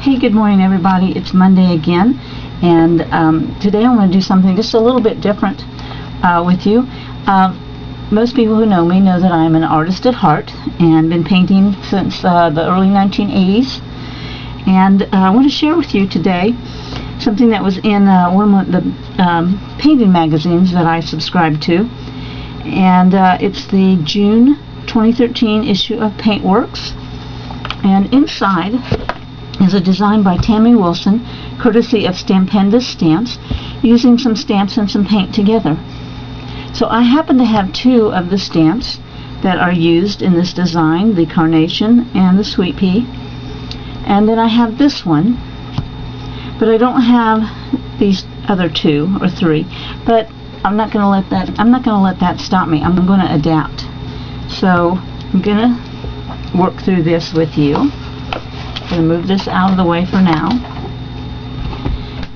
Hey, good morning everybody. It's Monday again, and today I'm going to do something just a little bit different with you. Most people who know me know that I'm an artist at heart and been painting since the early 1980s, and I want to share with you today something that was in one of the painting magazines that I subscribe to, and it's the June 2013 issue of Paintworks, and inside is a design by Tammy Wilson, courtesy of Stampendous Stamps, using some stamps and some paint together. So I happen to have two of the stamps that are used in this design, the Carnation and the Sweet Pea, and then I have this one, but I don't have these other two or three. But I'm not going to let that stop me. I'm going to adapt. So I'm going to work through this with you. I'm going to move this out of the way for now.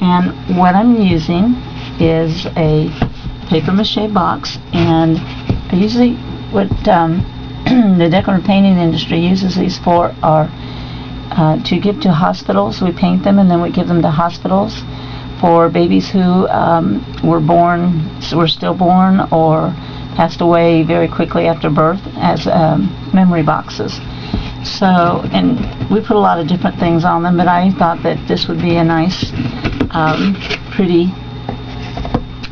And what I'm using is a paper mache box, and I usually, what the decorative painting industry uses these for are to give to hospitals. We paint them and then we give them to hospitals for babies who were stillborn or passed away very quickly after birth as memory boxes. So, and we put a lot of different things on them, but I thought that this would be a nice, pretty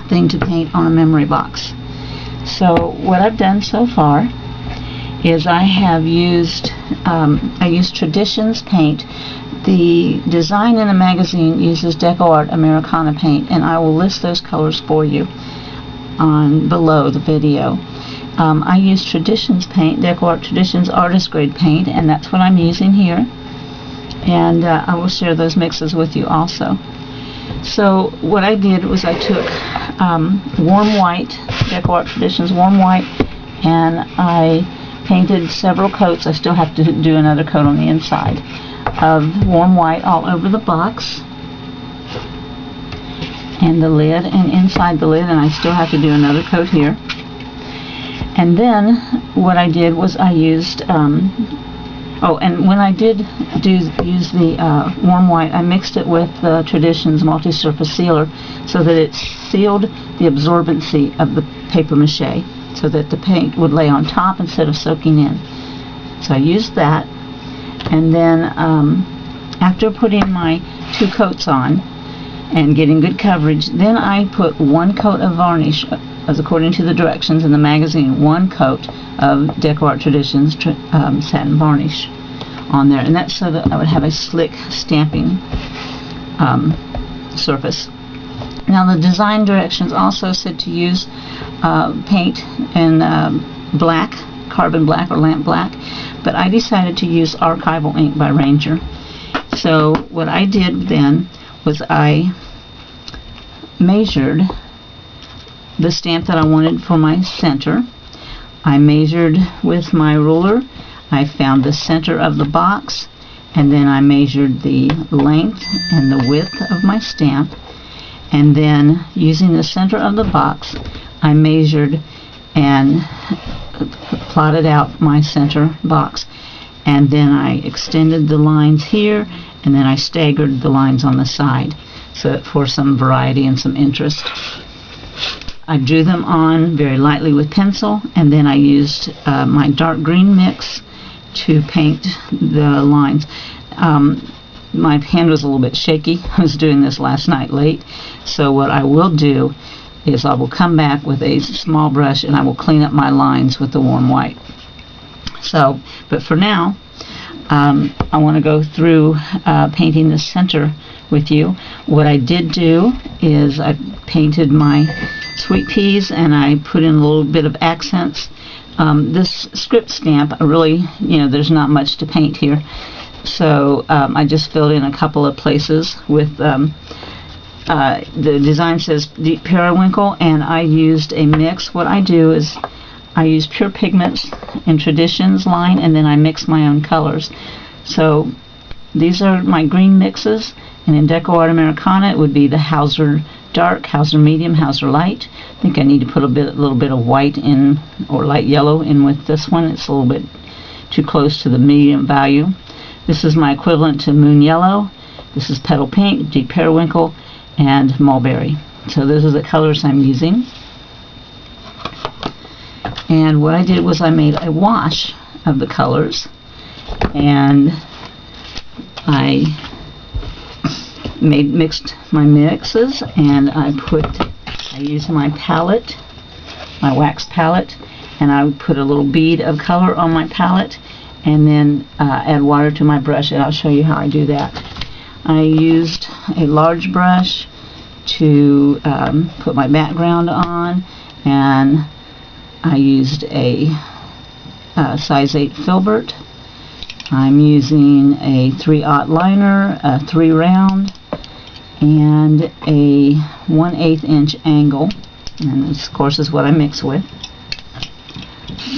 thing to paint on a memory box. So what I've done so far is I used Traditions paint. The design in the magazine uses DecoArt Americana paint, and I will list those colors for you on below the video. I use Traditions paint, DecoArt Traditions artist grade paint, and that's what I'm using here, and I will share those mixes with you also. So what I did was I took warm white, DecoArt Traditions warm white, and I painted several coats. I still have to do another coat on the inside of warm white all over the box and the lid and inside the lid, and I still have to do another coat here. And then what I did was I used and when I did use the warm white, I mixed it with the Traditions multi-surface sealer so that it sealed the absorbency of the paper mache, so that the paint would lay on top instead of soaking in. So I used that, and then after putting my two coats on and getting good coverage, then I put one coat of varnish, as according to the directions in the magazine, one coat of DecoArt Traditions satin varnish on there, and that's so that I would have a slick stamping surface. Now the design directions also said to use paint in black, carbon black or lamp black, but I decided to use archival ink by Ranger. So what I did then was I measured the stamp that I wanted for my center. I measured with my ruler. I found the center of the box, and then I measured the length and the width of my stamp, and then using the center of the box I measured and plotted out my center box, and then I extended the lines here, and then I staggered the lines on the side so for some variety and some interest. I drew them on very lightly with pencil, and then I used my dark green mix to paint the lines. My hand was a little bit shaky. I was doing this last night late, so what I will do is I will come back with a small brush and I will clean up my lines with the warm white. So, but for now, I want to go through painting the center with you. What I did do is I painted my sweet peas and I put in a little bit of accents. This script stamp, there's not much to paint here, so I just filled in a couple of places with the design says Deep Periwinkle, and I used a mix. What I do is I use Pure Pigments in Traditions line, and then I mix my own colors. So these are my green mixes, and in DecoArt Americana it would be the Hauser Dark, Hauser Medium, Hauser Light. I think I need to put a little bit of white in, or light yellow in with this one. It's a little bit too close to the medium value. This is my equivalent to Moon Yellow, This is Petal Pink, Deep Periwinkle, and Mulberry. So those are the colors I'm using. And what I did was I made a wash of the colors, and I mixed my mixes, and I used my palette, my wax palette, and I would put a little bead of color on my palette, and then add water to my brush, and I'll show you how I do that. I used a large brush to put my background on, and I used a size 8 filbert. I'm using a 3/0 liner, a 3 round, and a 1/8 inch angle, and this of course is what I mix with.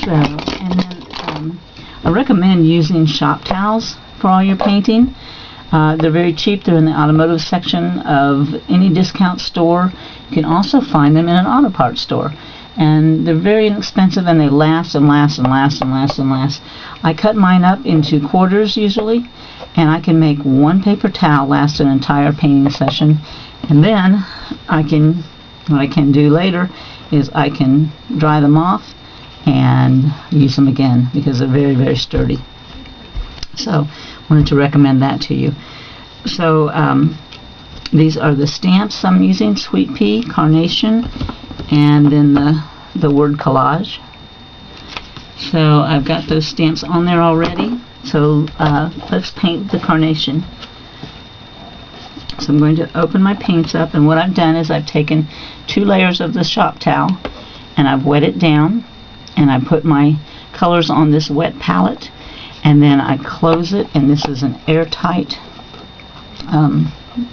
So, and then I recommend using shop towels for all your painting. They're very cheap. They're in the automotive section of any discount store. You can also find them in an auto parts store, and they're very inexpensive, and they last and last and last and last and last. I cut mine up into quarters usually, and I can make one paper towel last an entire painting session. And then what I can do later is I can dry them off and use them again, because they're very, very sturdy. So wanted to recommend that to you. So these are the stamps I'm using: Sweet Pea, Carnation, and then the word collage. So I've got those stamps on there already. So let's paint the carnation. So I'm going to open my paints up, and what I've done is I've taken 2 layers of the shop towel, and I've wet it down, and I put my colors on this wet palette, and then I close it, and this is an airtight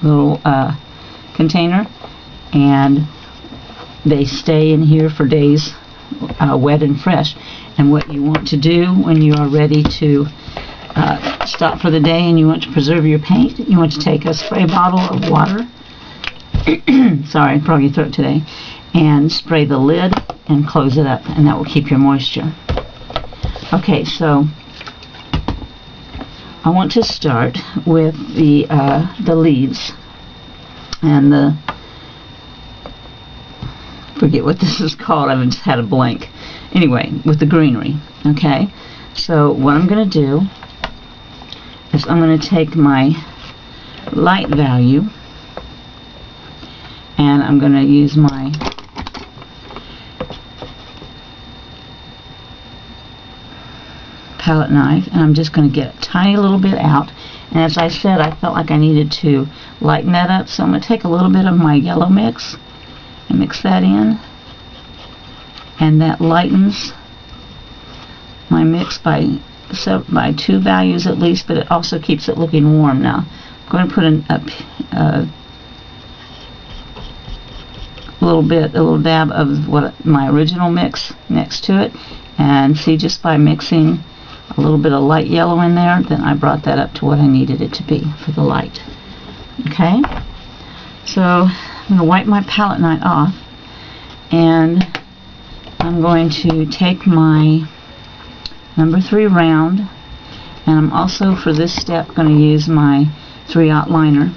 little container, and they stay in here for days, wet and fresh. And what you want to do when you are ready to stop for the day and you want to preserve your paint, you want to take a spray bottle of water, sorry, froggy throat today, and spray the lid and close it up, and that will keep your moisture. Okay, so I want to start with the leaves and forget what this is called. I've just had a blank. Anyway, with the greenery. Okay, so what I'm going to do is I'm going to take my light value, and I'm going to use my palette knife, and I'm just going to get a tiny little bit out. And as I said, I felt like I needed to lighten that up, so I'm going to take a little bit of my yellow mix and mix that in, and that lightens my mix by 2 values at least, but it also keeps it looking warm. Now I'm going to put a little dab of my original mix next to it, and see, just by mixing a little bit of light yellow in there, then I brought that up to what I needed it to be for the light. Okay, so I'm going to wipe my palette knife off, and I'm going to take my number 3 round, and I'm also, for this step, going to use my 3/0 liner.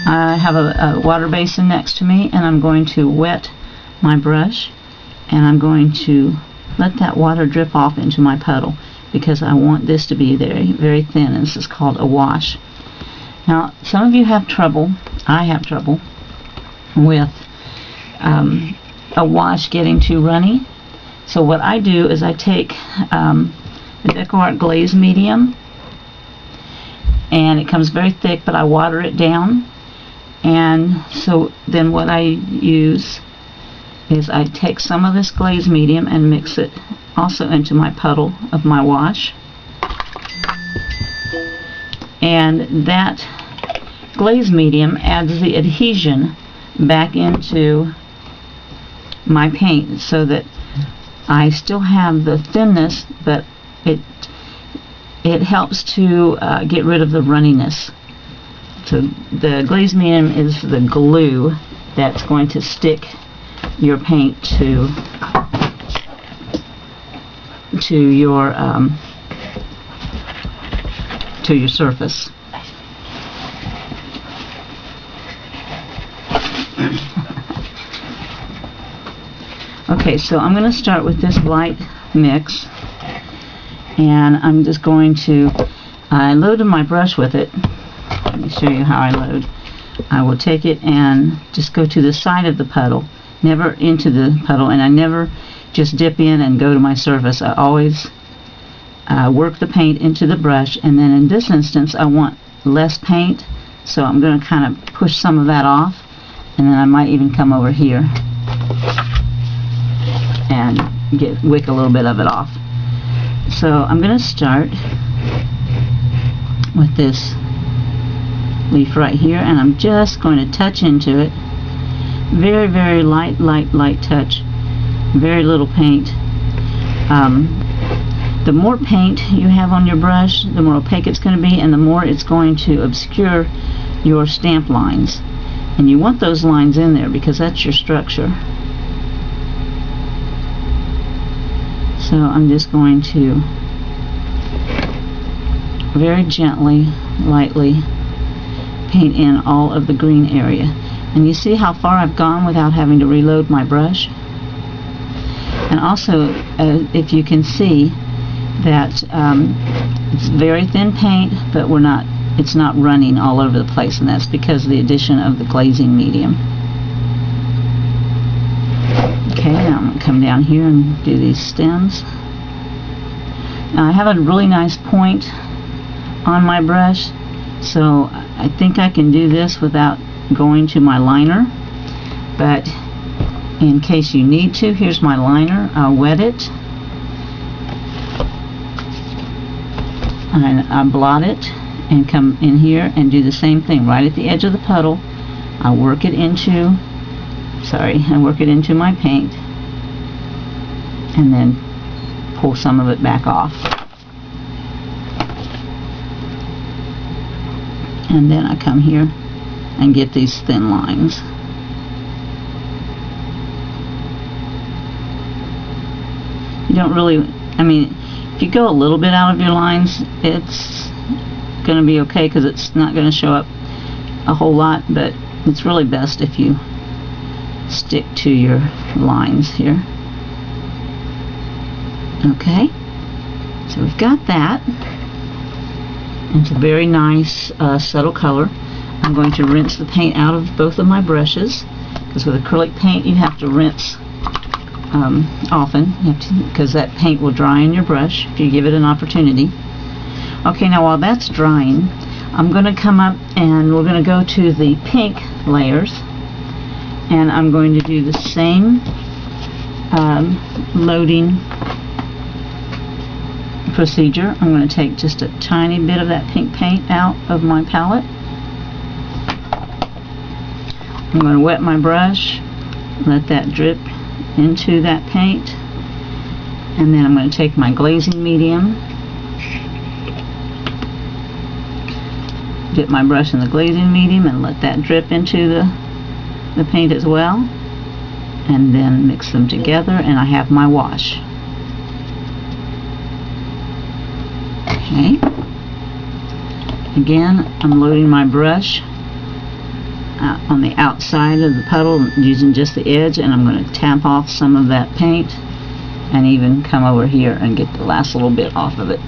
I have a water basin next to me, and I'm going to wet my brush, and I'm going to let that water drip off into my puddle, because I want this to be very, very thin, and this is called a wash. Now, some of you have trouble, I have trouble, with a wash getting too runny. So what I do is I take the DecoArt Glaze Medium, and it comes very thick, but I water it down. And so then what I use is I take some of this glaze medium and mix it also into my puddle of my wash, and that glaze medium adds the adhesion back into my paint, so that I still have the thinness, but it helps to get rid of the runniness. So the glaze medium is the glue that's going to stick your paint to your surface. Okay, so I'm going to start with this light mix, and I'm just going to, I loaded my brush with it. Let me show you how I load. I will take it and just go to the side of the puddle, never into the puddle, and I never just dip in and go to my surface. I always work the paint into the brush, and then in this instance I want less paint, so I'm going to kind of push some of that off, and then I might even come over here and wick a little bit of it off. So I'm going to start with this leaf right here, and I'm just going to touch into it. Very, very light touch. Very little paint. The more paint you have on your brush, the more opaque it's going to be, and the more it's going to obscure your stamp lines. And you want those lines in there because that's your structure. So I'm just going to very gently, lightly paint in all of the green area. And you see how far I've gone without having to reload my brush? And also, if you can see that it's very thin paint, but it's not running all over the place, and that's because of the addition of the glazing medium. Okay, now I'm going to come down here and do these stems. Now I have a really nice point on my brush, so I think I can do this without going to my liner, but in case you need to, here's my liner. I'll wet it and I blot it and come in here and do the same thing right at the edge of the puddle. I work it into my paint and then pull some of it back off. And then I come here and get these thin lines. You don't really, if you go a little bit out of your lines, it's going to be okay because it's not going to show up a whole lot, but it's really best if you stick to your lines here. Okay, so we've got that. It's a very nice subtle color. I'm going to rinse the paint out of both of my brushes, because with acrylic paint you have to rinse often, because that paint will dry in your brush if you give it an opportunity. Okay, now while that's drying, I'm going to come up and we're going to go to the pink layers, and I'm going to do the same loading procedure. I'm going to take just a tiny bit of that pink paint out of my palette. I'm going to wet my brush, let that drip into that paint, and then I'm going to take my glazing medium, dip my brush in the glazing medium and let that drip into the paint as well, and then mix them together, and I have my wash. Okay. Again, I'm loading my brush on the outside of the puddle using just the edge, and I'm going to tap off some of that paint and even come over here and get the last little bit off of it.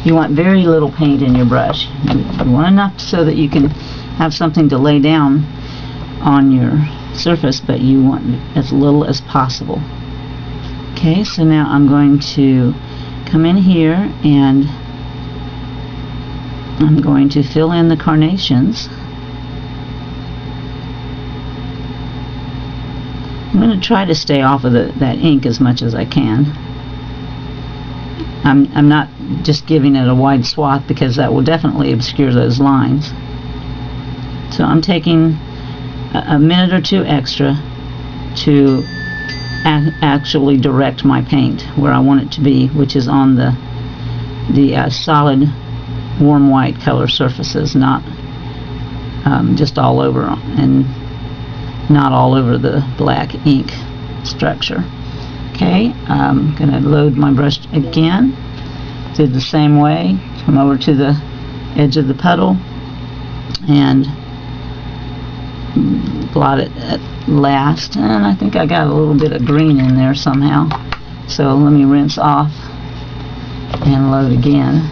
You want very little paint in your brush. You want enough so that you can have something to lay down on your surface, but you want as little as possible. Okay, so now I'm going to come in here and I'm going to fill in the carnations. I'm going to try to stay off of that ink as much as I can. I'm not just giving it a wide swath because that will definitely obscure those lines. So I'm taking a minute or two extra to actually direct my paint where I want it to be, which is on the solid warm white color surfaces, not just all over, and not all over the black ink structure. Okay, I'm going to load my brush again, do the same way, come over to the edge of the puddle and blot it at last, and I think I got a little bit of green in there somehow. So let me rinse off and load again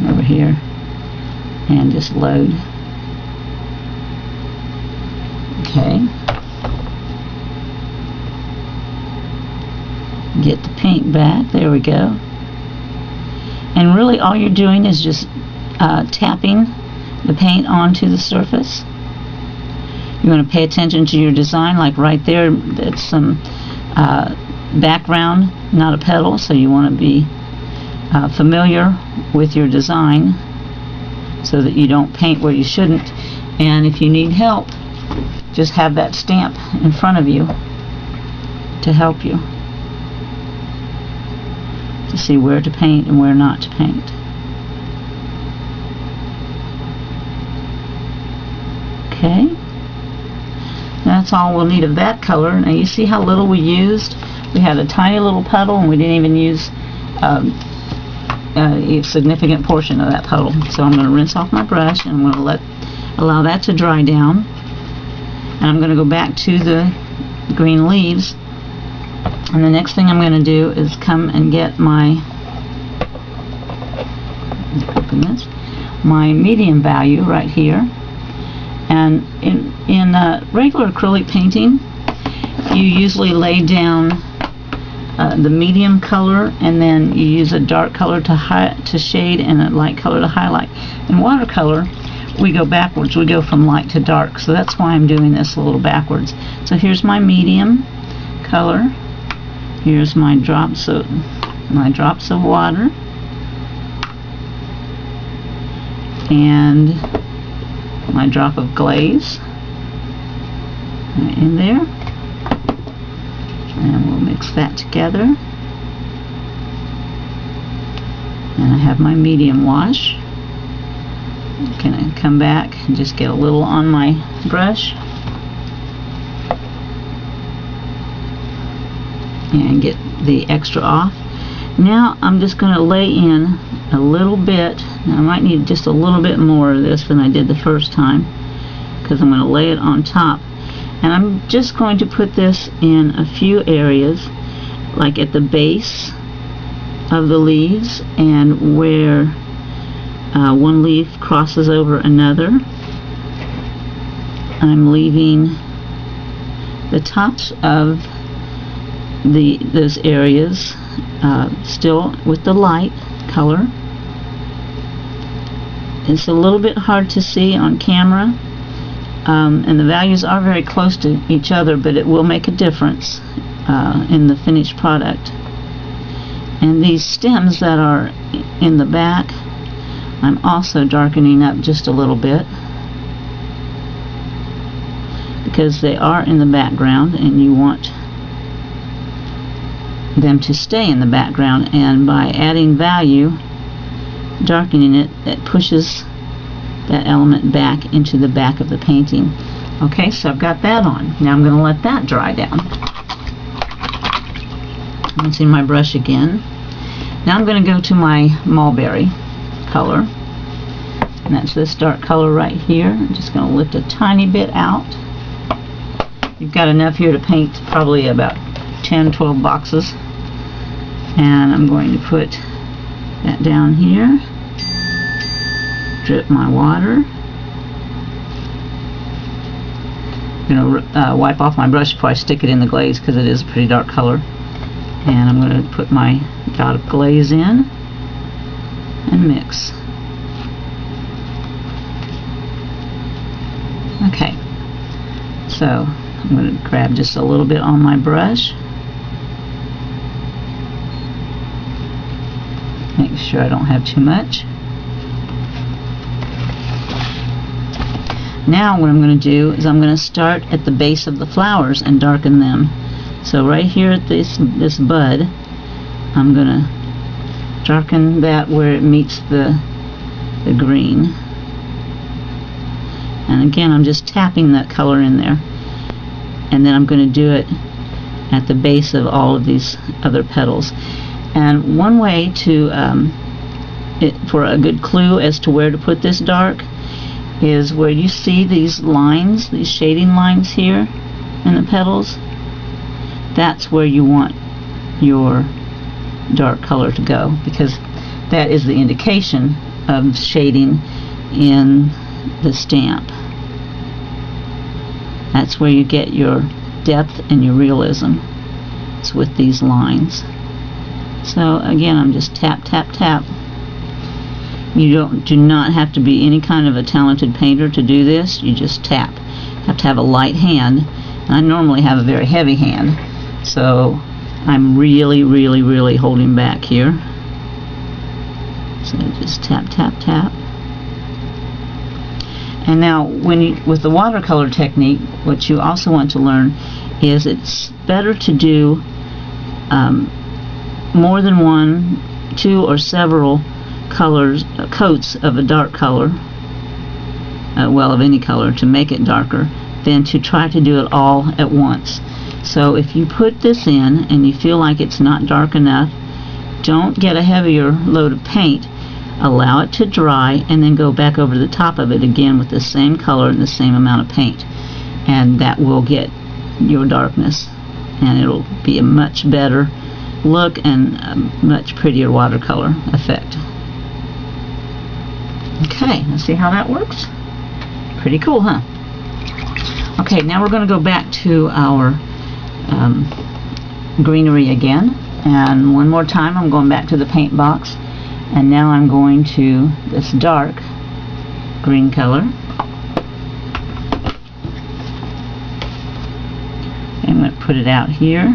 over here, and just load. Okay. Get the paint back. There we go. And really all you're doing is just tapping the paint onto the surface. You want to pay attention to your design, like right there, that's some background, not a petal, so you want to be familiar with your design so that you don't paint where you shouldn't. And if you need help, just have that stamp in front of you to help you to see where to paint and where not to paint. Okay, that's all we'll need of that color. Now you see how little we used? We had a tiny little puddle and we didn't even use a significant portion of that puddle. So I'm going to rinse off my brush and I'm going to allow that to dry down. And I'm going to go back to the green leaves. And the next thing I'm going to do is come and get my medium value right here. And in regular acrylic painting, you usually lay down the medium color, and then you use a dark color to shade and a light color to highlight. In watercolor, we go backwards. We go from light to dark. So that's why I'm doing this a little backwards. So here's my medium color. Here's my drops of water, and my drop of glaze right in there, and we'll mix that together. And I have my medium wash. Can I come back and just get a little on my brush and get the extra off. Now I'm just going to lay in a little bit. Now I might need just a little bit more of this than I did the first time, because I'm going to lay it on top. And I'm just going to put this in a few areas, like at the base of the leaves and where one leaf crosses over another. I'm leaving the tops of those areas still with the light color. It's a little bit hard to see on camera, and the values are very close to each other, but it will make a difference in the finished product. And these stems that are in the back, I'm also darkening up just a little bit, because they are in the background and you want them to stay in the background, and by adding value, darkening it, it pushes that element back into the back of the painting. Okay, so I've got that on. Now I'm going to let that dry down. Rinsing my brush again. Now I'm going to go to my mulberry color, and that's this dark color right here. I'm just going to lift a tiny bit out. You've got enough here to paint probably about 10-12 boxes. And I'm going to put that down here. Drip my water. I'm going to wipe off my brush before I stick it in the glaze, because it is a pretty dark color. And I'm going to put my dot of glaze in and mix. Okay, so I'm going to grab just a little bit on my brush. Make sure I don't have too much. Now what I'm going to do is I'm going to start at the base of the flowers and darken them. So right here at this bud, I'm going to darken that where it meets the green. And again, I'm just tapping that color in there. And then I'm going to do it at the base of all of these other petals. And one way to for a good clue as to where to put this dark is where you see these lines, these shading lines here in the petals. That's where you want your dark color to go, because that is the indication of shading in the stamp. That's where you get your depth and your realism. It's with these lines. So again, I'm just tap, tap, tap. You do not have to be any kind of a talented painter to do this. You just tap. You have to have a light hand. And I normally have a very heavy hand, so I'm really, really, really holding back here. So just tap, tap, tap. And now, with the watercolor technique, what you also want to learn is it's better to do more than one, two, or several coats of a dark color, of any color, to make it darker, than to try to do it all at once. So if you put this in and you feel like it's not dark enough, don't get a heavier load of paint. Allow it to dry and then go back over the top of it again with the same color and the same amount of paint, and that will get your darkness, and it'll be a much better look and a much prettier watercolor effect. Okay, let's see how that works. Pretty cool, huh? Okay, now we're going to go back to our greenery again, and one more time I'm going back to the paint box, and now I'm going to this dark green color. I'm going to put it out here,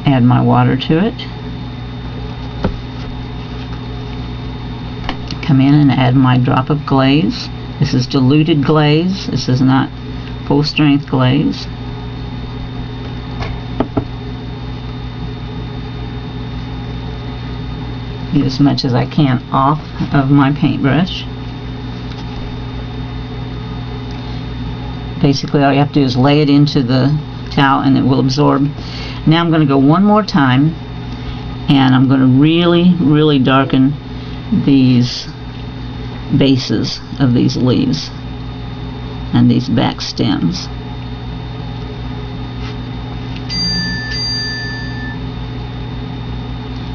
add my water to it, come in and add my drop of glaze. This is diluted glaze, this is not full strength glaze. Get as much as I can off of my paintbrush. Basically all you have to do is lay it into the towel and it will absorb. Now I'm going to go one more time, and I'm going to really, really darken these bases of these leaves and these back stems.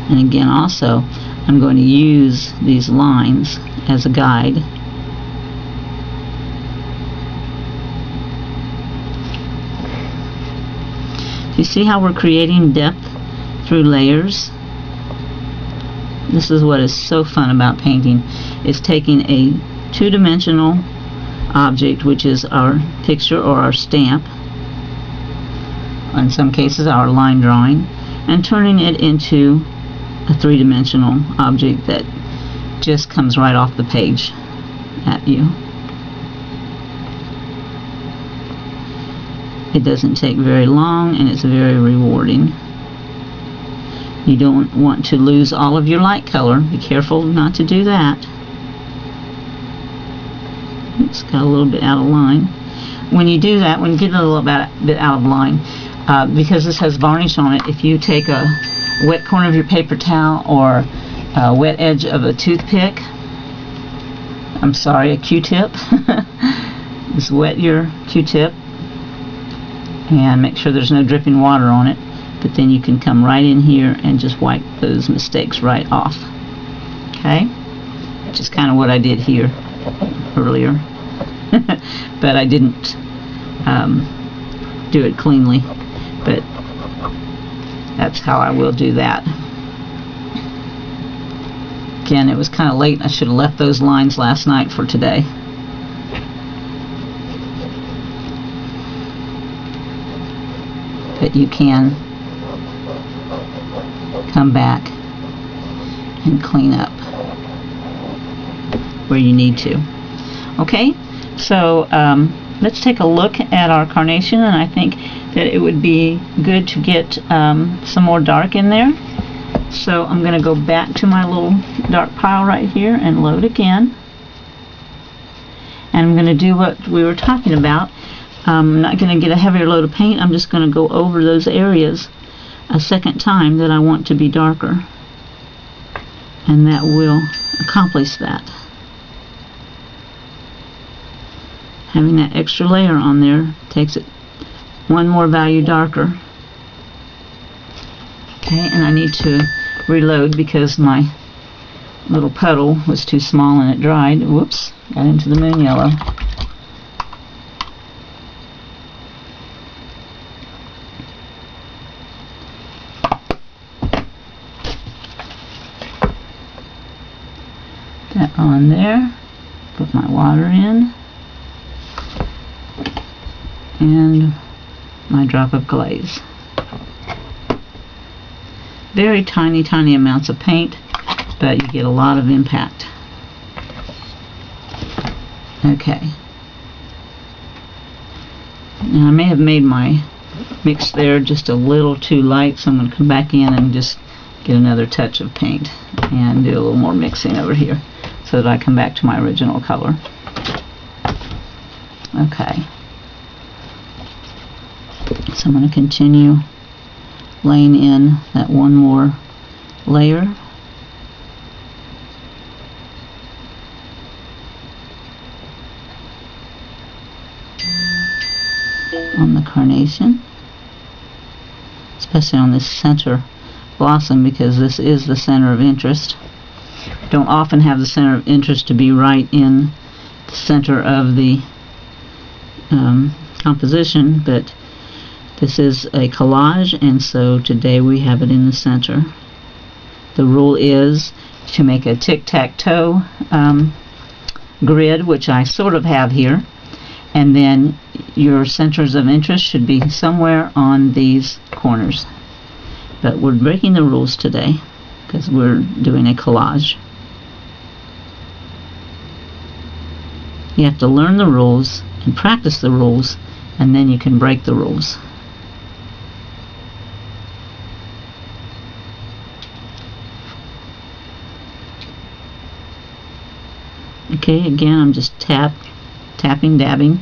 And again, also, I'm going to use these lines as a guide. Do you see how we're creating depth through layers? This is what is so fun about painting, is taking a two-dimensional object, which is our picture or our stamp, in some cases our line drawing, and turning it into a three-dimensional object that just comes right off the page at you. It doesn't take very long, and it's very rewarding. You don't want to lose all of your light color. Be careful not to do that. It's got a little bit out of line. When you do that, when you get a little bit out of line, because this has varnish on it, if you take a wet corner of your paper towel or a wet edge of a toothpick, a Q-tip, just wet your Q-tip and make sure there's no dripping water on it, but then you can come right in here and just wipe those mistakes right off. Okay, which is kind of what I did here earlier, but I didn't do it cleanly, but that's how I will do that. Again, it was kind of late. I should have left those lines last night for today. But you can come back and clean up where you need to. Okay, so let's take a look at our carnation, and I think that it would be good to get some more dark in there. So I'm going to go back to my little dark pile right here and load again. And I'm going to do what we were talking about. I'm not going to get a heavier load of paint. I'm just going to go over those areas a second time that I want to be darker. And that will accomplish that. having that extra layer on there takes it one more value darker. Okay, and I need to reload because my little puddle was too small and it dried. Whoops, got into the moon yellow. That on there, put my water in, and my drop of glaze. Very tiny amounts of paint, but you get a lot of impact. Okay. Now I may have made my mix there just a little too light, so I'm going to come back in and just get another touch of paint and do a little more mixing over here so that I come back to my original color. Okay. So I'm going to continue laying in that one more layer. On the carnation, especially on this center blossom, because this is the center of interest. Don't often have the center of interest to be right in the center of the composition, but this is a collage, and so today we have it in the center. The rule is to make a tic-tac-toe grid, which I sort of have here, and then your centers of interest should be somewhere on these corners. But we're breaking the rules today because we're doing a collage. You have to learn the rules and practice the rules, and then you can break the rules. Okay, again, I'm just tapping, dabbing.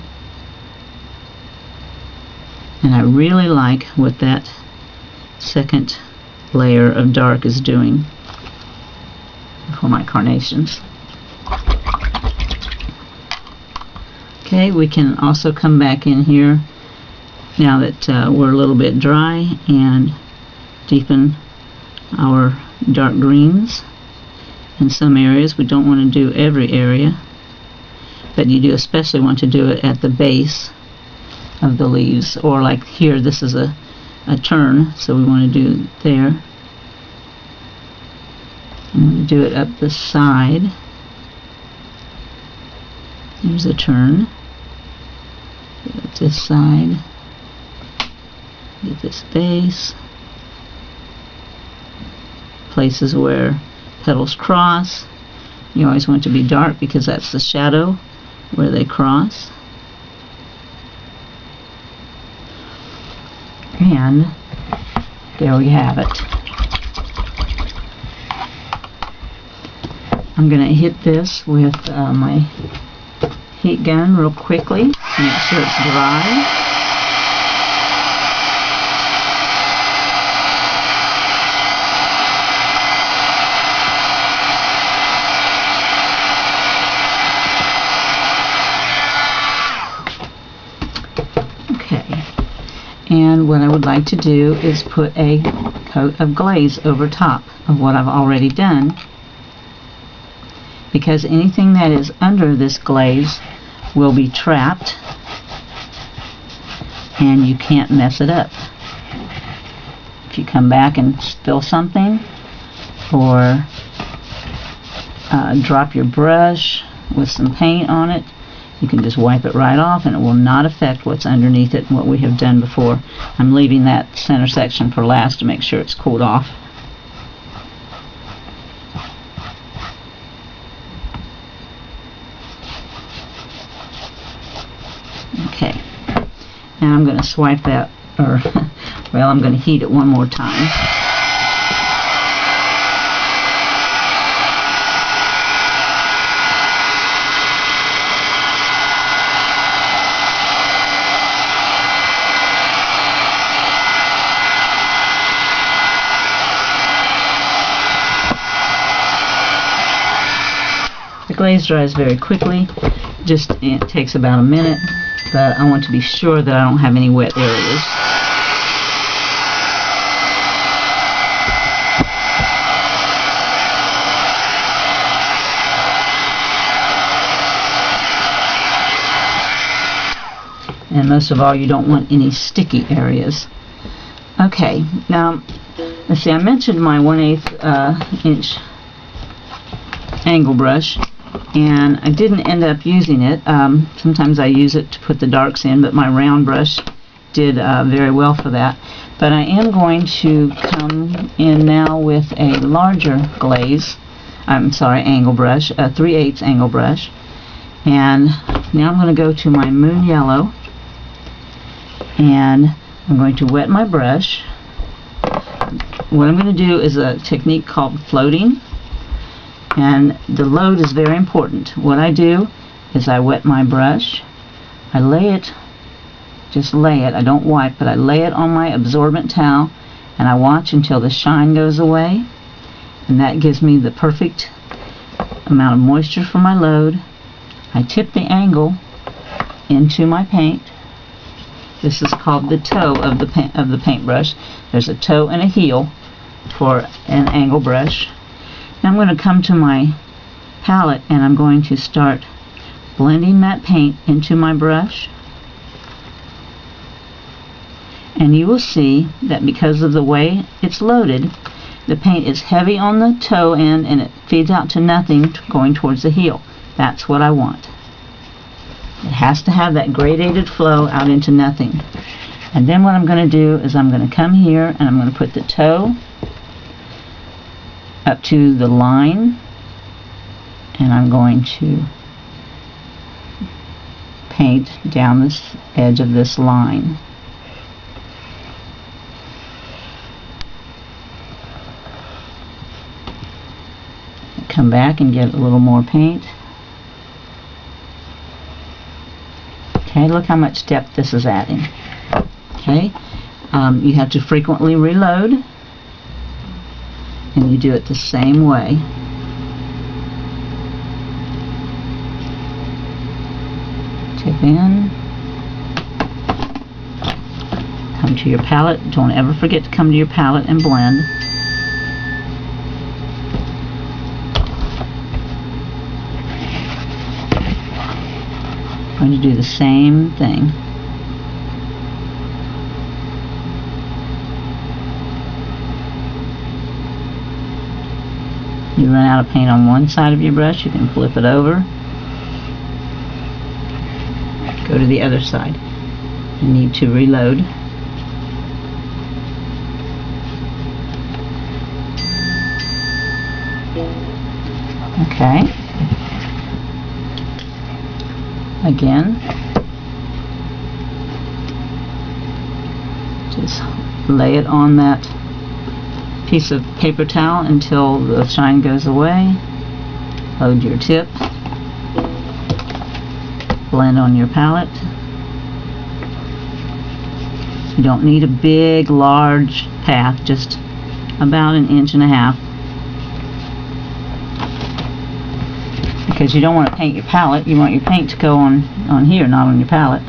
And I really like what that second layer of dark is doing for my carnations. Okay, we can also come back in here now that we're a little bit dry and deepen our dark greens in some areas. We don't want to do every area, but you do especially want to do it at the base of the leaves, or like here, this is a turn, so we want to do it there. I'm going to do it up the side. Here's a turn. Get this side. Get this base. Places where petals cross, you always want to be dark because that's the shadow where they cross. And there we have it. I'm going to hit this with my heat gun real quickly to make sure it's dry. And what I would like to do is put a coat of glaze over top of what I've already done, because anything that is under this glaze will be trapped and you can't mess it up. If you come back and spill something or drop your brush with some paint on it, you can just wipe it right off and it will not affect what's underneath it and what we have done before. I'm leaving that center section for last to make sure it's cooled off. Okay, now I'm going to swipe that, or well, I'm going to heat it one more time. The glaze dries very quickly, it takes about a minute, but I want to be sure that I don't have any wet areas. And most of all, you don't want any sticky areas. Okay, now, let's see, I mentioned my 1/8 inch angle brush, and I didn't end up using it. Sometimes I use it to put the darks in, but my round brush did very well for that. But I am going to come in now with a larger angle brush, a 3/8 angle brush. And now I'm going to go to my Moon Yellow, and I'm going to wet my brush. What I'm going to do is a technique called floating, and the load is very important. What I do is I wet my brush, I just lay it, I don't wipe, but I lay it on my absorbent towel, and I watch until the shine goes away, and that gives me the perfect amount of moisture for my load. I tip the angle into my paint. This is called the toe of the paintbrush. There's a toe and a heel for an angle brush. Now I'm going to come to my palette, and I'm going to start blending that paint into my brush. And you will see that because of the way it's loaded, the paint is heavy on the toe end and it feeds out to nothing going towards the heel. That's what I want. It has to have that gradated flow out into nothing. And then what I'm going to do is I'm going to come here and I'm going to put the toe up to the line, and I'm going to paint down this edge of this line. Come back and get a little more paint. Okay, look how much depth this is adding. Okay, you have to frequently reload, and you do it the same way. Tip in, come to your palette. Don't ever forget to come to your palette and blend. I'm going to do the same thing. You run out of paint on one side of your brush, you can flip it over, go to the other side. You need to reload. Okay. Again, just lay it on that piece of paper towel until the shine goes away. Load your tip, blend on your palette. You don't need a big, large path, just about 1.5 inches. Because you don't want to paint your palette, you want your paint to go on here, not on your palette.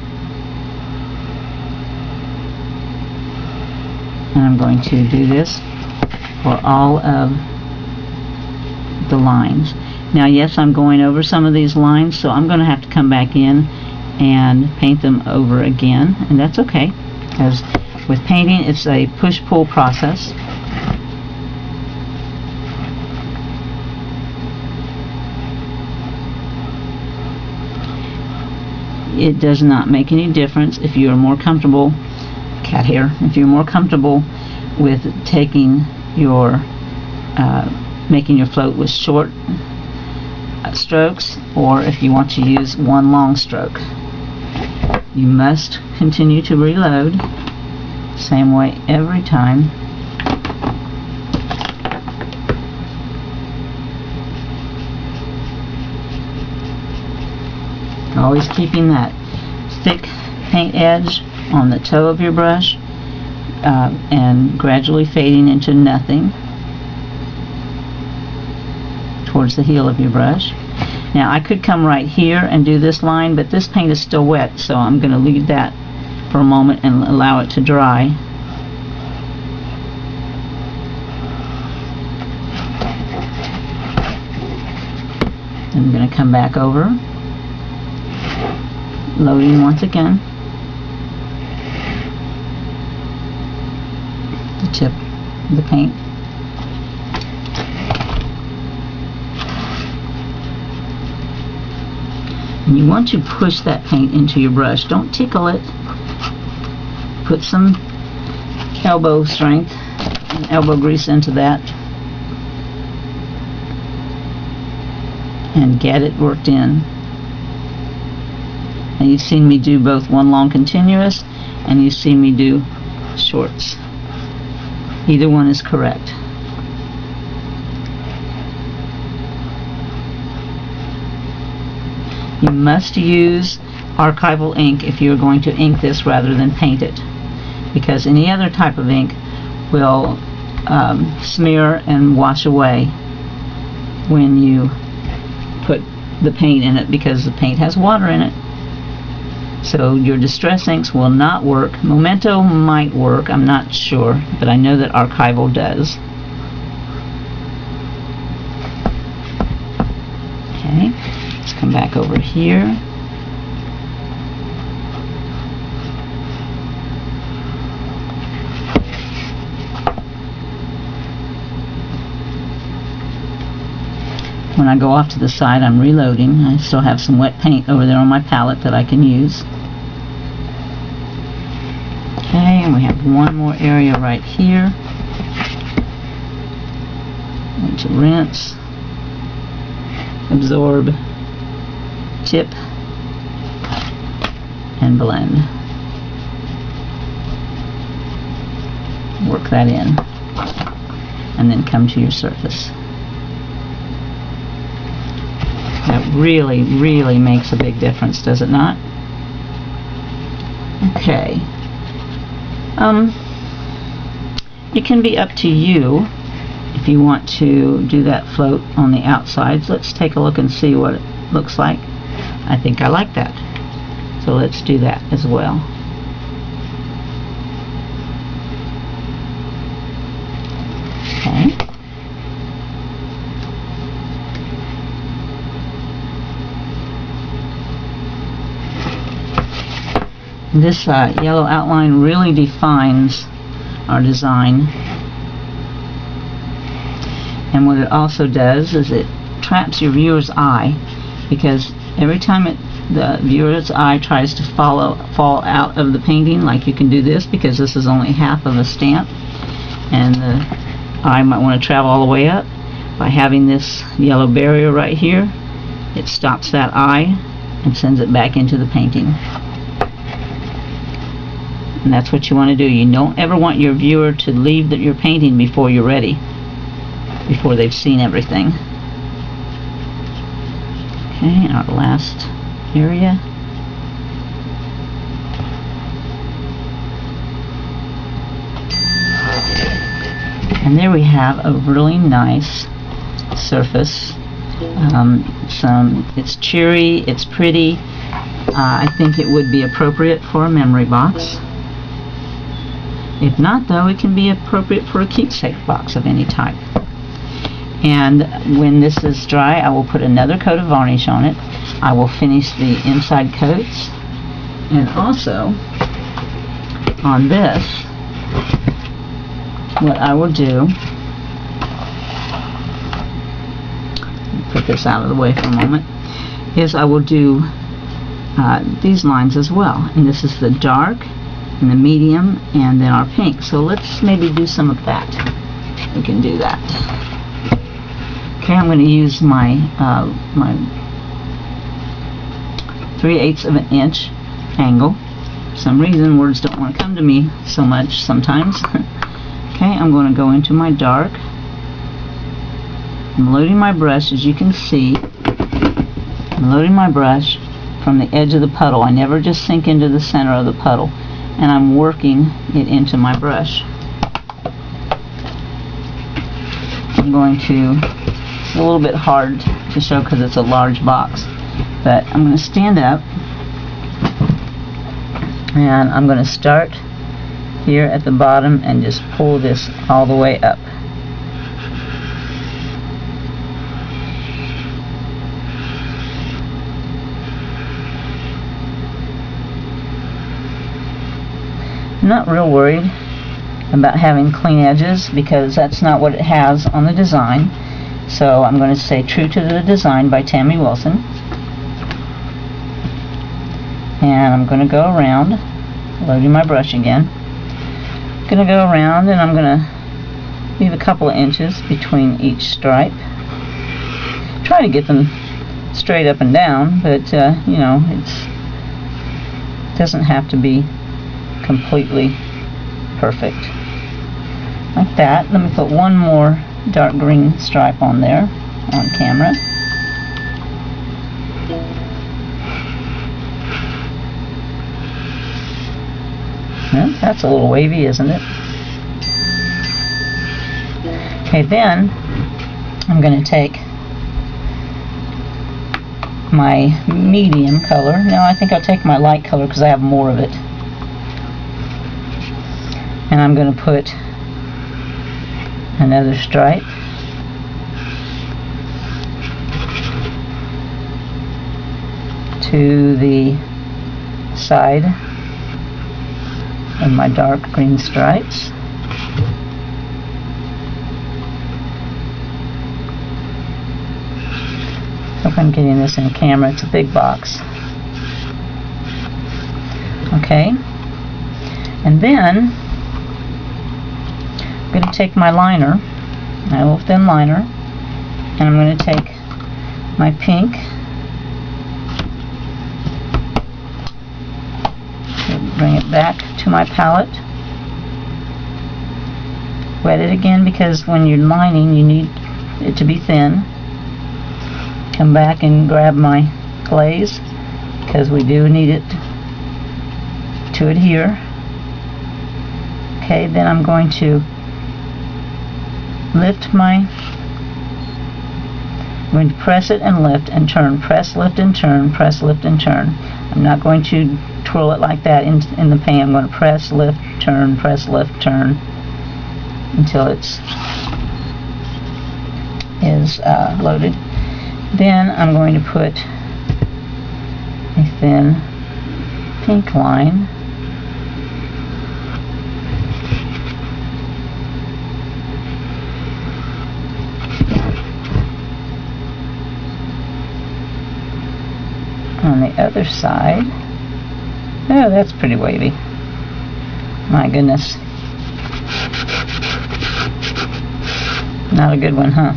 And I'm going to do this for all of the lines. Now yes, I'm going over some of these lines, so I'm going to have to come back in and paint them over again, and that's okay, because with painting it's a push-pull process. It does not make any difference if you are more comfortable, cat hair, if you're more comfortable with taking your making your float with short strokes, or if you want to use one long stroke. You must continue to reload same way every time. Always keeping that thick paint edge on the toe of your brush and gradually fading into nothing towards the heel of your brush. Now I could come right here and do this line, but this paint is still wet, so I'm going to leave that for a moment and allow it to dry. I'm going to come back over, loading once again, the tip of the paint. And you want to push that paint into your brush. Don't tickle it. Put some elbow strength and elbow grease into that and get it worked in. And you've seen me do both one long continuous and you've seen me do shorts. Either one is correct. You must use archival ink if you're going to ink this rather than paint it, because any other type of ink will smear and wash away when you put the paint in it, because the paint has water in it. So your distress inks will not work. Memento might work, I'm not sure, but I know that archival does. Okay, let's come back over here. When I go off to the side, I'm reloading. I still have some wet paint over there on my palette that I can use. Okay, and we have one more area right here. I'm going to rinse, absorb, tip, and blend. Work that in, and then come to your surface. That really, really makes a big difference, does it not? Okay. It can be up to you if you want to do that float on the outsides. Let's take a look and see what it looks like. I think I like that. So let's do that as well. Okay. This yellow outline really defines our design, and what it also does is it traps your viewer's eye, because every time the viewer's eye tries to fall out of the painting, like you can do this because this is only half of a stamp and the eye might want to travel all the way up, by having this yellow barrier right here, it stops that eye and sends it back into the painting. And that's what you want to do. You don't ever want your viewer to leave your painting before you're ready, before they've seen everything. Okay, our last area. And there we have a really nice surface. It's cheery, it's pretty. I think it would be appropriate for a memory box. If not, though, it can be appropriate for a keepsake box of any type. And when this is dry, I will put another coat of varnish on it. I will finish the inside coats. And also, on this, what I will do, put this out of the way for a moment, is I will do these lines as well. And this is the dark, and the medium, and then our pink. So let's maybe do some of that. We can do that. Okay, I'm going to use my my 3/8 of an inch angle. For some reason, words don't want to come to me so much sometimes. Okay, I'm going to go into my dark. I'm loading my brush, as you can see. I'm loading my brush from the edge of the puddle. I never just sink into the center of the puddle. And I'm working it into my brush. I'm going to, it's a little bit hard to show because it's a large box. But I'm going to stand up and I'm going to start here at the bottom and just pull this all the way up. I'm not real worried about having clean edges because that's not what it has on the design. So I'm going to say True to the Design by Tammy Wilson. And I'm going to go around, loading my brush again. I'm going to go around and I'm going to leave a couple of inches between each stripe. Try to get them straight up and down, but you know, it doesn't have to be completely perfect. Like that. Let me put one more dark green stripe on there on camera. Yeah, that's a little wavy, isn't it? Okay, then I'm going to take my medium color. No, I think I'll take my light color because I have more of it. And I'm going to put another stripe. To the side of my dark green stripes. Hope I'm getting this in camera. It's a big box. Okay. And then I'm going to take my liner, my little thin liner, and I'm going to take my pink, bring it back to my palette, wet it again because when you're lining you need it to be thin. Come back and grab my glaze because we do need it to adhere. Okay, then I'm going to I'm going to press it and lift and turn, press, lift and turn, press, lift and turn. I'm not going to twirl it like that in the pan. I'm going to press, lift, turn, press, lift, turn until it's loaded. Then I'm going to put a thin pink line on the other side. Oh, that's pretty wavy. My goodness. Not a good one, huh?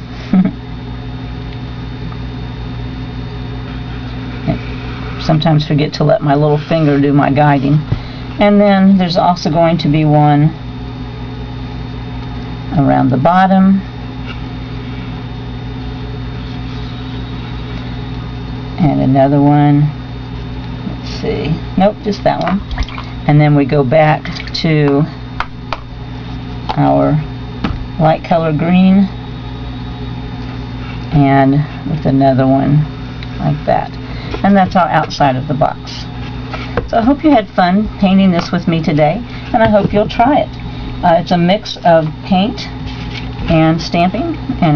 Sometimes forget to let my little finger do my guiding. And then there's also going to be one around the bottom. And another one. Let's see. Nope, just that one. And then we go back to our light color green and with another one like that. And that's our outside of the box. So I hope you had fun painting this with me today, and I hope you'll try it. It's a mix of paint and stamping, and it's